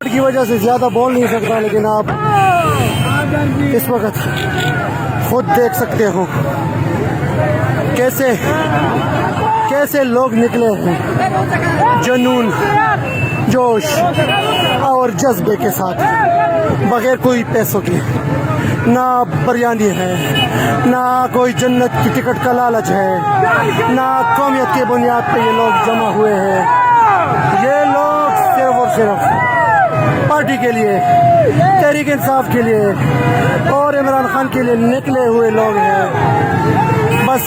की वजह से ज्यादा बोल नहीं सकता, लेकिन आप इस वक्त खुद देख सकते हो कैसे कैसे लोग निकले हैं जुनून, जोश और जज्बे के साथ, बगैर कोई पैसों के। ना बिरयानी है, ना कोई जन्नत की टिकट का लालच है, ना कौमियत के बुनियाद पे ये लोग जमा हुए हैं। ये लोग सिर्फ और सिर्फ पार्टी के लिए, तहरीक इंसाफ के लिए और इमरान खान के लिए निकले हुए लोग हैं। बस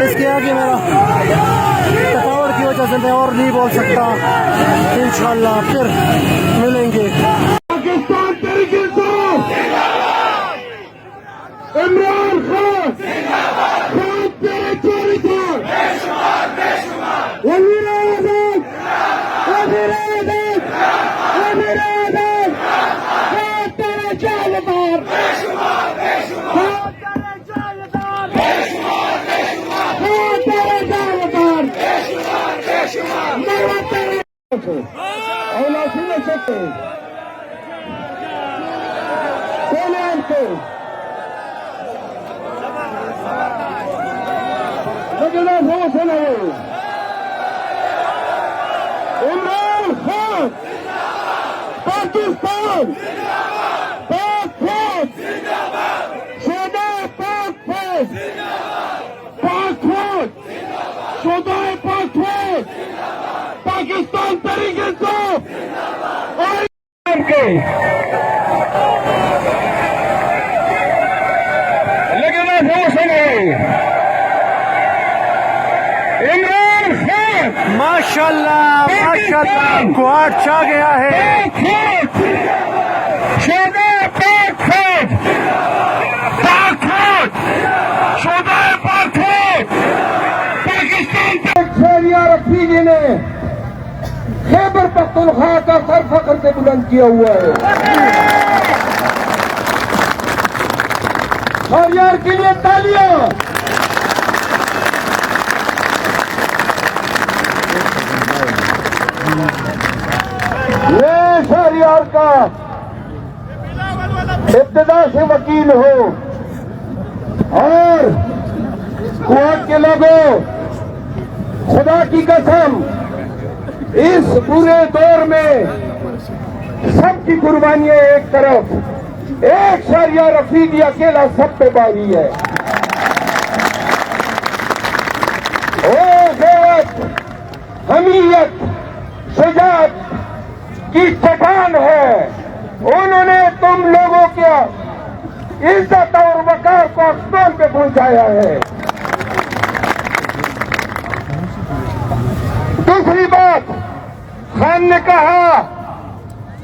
इसके आगे मेरा थकावट की वजह से मैं और नहीं बोल सकता। इंशाअल्लाह फिर मिलेंगे। पाकिस्तान तहरीक इंसाफ, इमरान खान, खान तेरे चोरी था, वजीर आज़म, वजीर आज़म, वजीर आज़म, खान तेरे जालदार, खान तेरे जालदार, खान तेरे जालदार, मरवा तेरे औला सुन सकते इमरान खान, पाकिस्तान, पाक फौज, शोधा पाक फौज, पाक फौज, शोधा पाक फौज, पाकिस्तान तहरीक इंसाफ और इमरान खान माशाल्लाह माशाल्लाह क्वाड छा गया है। शोधा पाक फौज, पाक फौज, शोधा पाक फौज, पाकिस्तान। शहरिया रफीकी ने खैबर पख्तूनख्वा का सर फख्र से बुलंद किया हुआ है। शहरियार के लिए तालियां। ये शहरियार का इब्तिदा से वकील हो और क्वाड के लोगों, खुदा की कसम इस बुरे दौर में सबकी कुर्बानियां एक तरफ, एक शहरिया रफीकी अकेला सब पे बारी है। ओ गैरत, हमीयत, शुजाअत की चट्टान है। उन्होंने तुम लोगों के इज्जत और वकार को आसमान पे पहुंचाया है। दूसरी बात, खान ने कहा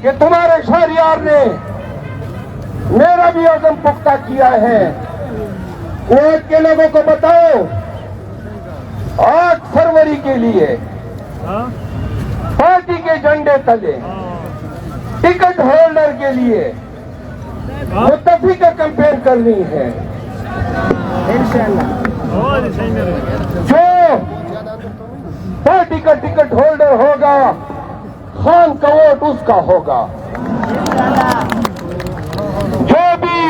कि तुम्हारे शहरियार ने मेरा भी अज़म पुख्ता किया है। कोर्ट के लोगों को बताओ 8 फरवरी के लिए पार्टी के झंडे तले टिकट होल्डर के लिए मुत्तफी का कैंपेन करनी है। जो पार्टी का टिकट होल्डर होगा, खान का वोट उसका होगा। जो भी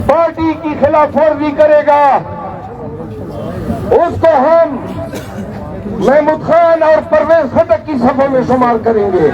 पार्टी की खिलाफ वर्जी करेगा उसको हम महमूद खान और परवेज खटक की सफों में शुमार करेंगे।